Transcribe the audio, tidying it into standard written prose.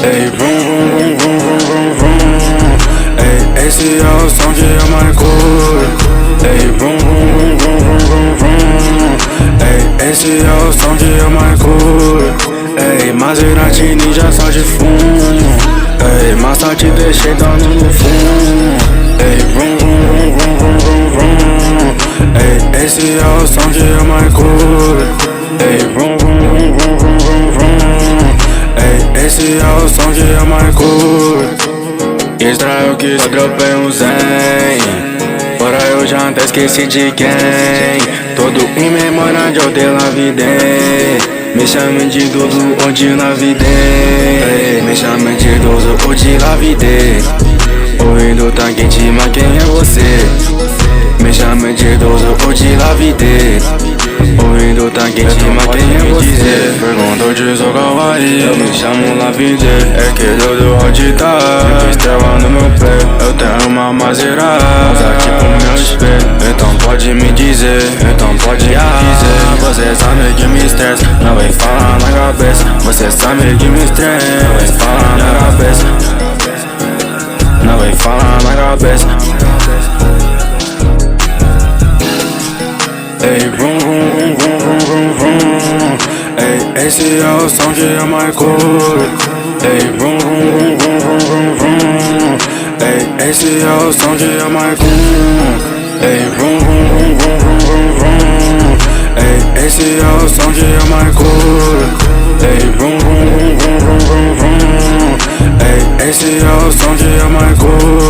Ei, vrum, vrum, vrum, vrum, vrum, vrum. Ei, esse é o som de eu mais curto. Ei, vrum, vrum, vrum, vrum, vrum, vrum. Ei, esse é o som de eu mais curto. Ei, maserati ninja só de fumo. Ei, maserati deixei dando no fundo. Ei, vrum, vrum, vrum, vrum, vrum, vrum. Ei, esse é o som de eu mais curto. Ei, vrum, vrum, vrum, vrum, vrum, vrum, vrum. Ei, esse é o som de eu mais curto. Estranho que só dropei um zen. Fora eu já até esqueci de quem. Todo em memória de Lavde. Me chame de Dudu Rody Lavde. Me chame de Dudu Rody Lavde. Ouvido tá quente, mas quem é você? Me chame de Dudu Rody Lavde. Ouvido tá quente, mas quem é você? Perguntou, dizer, kawaii. Eu me chamo Lavde. É que Dudu Rody tá estrela no meu pé. Eu tenho uma maserati aqui pro meu espelho. Então pode me dizer, então pode me dizer. Você sabe que me estressa, não vem falar na cabeça. Você sabe que me estressa, não vem falar na cabeça. Não vem falar na cabeça. Ei, vrum, vrum, vrum, vrum, vrum, vrum. Ei, esse é o som de eu mais curto. Ei, vrum, vrum, vrum, vrum, vrum, vrum. Ei, esse é o som de eu mais curto. Ei, vrum, vrum, vrum, vrum, vrum, vrum. Ei, esse é o som de eu mais curto. Ei, vrum, vrum, vrum, vrum, vrum, vrum. Ei, esse é o som de eu mais curto.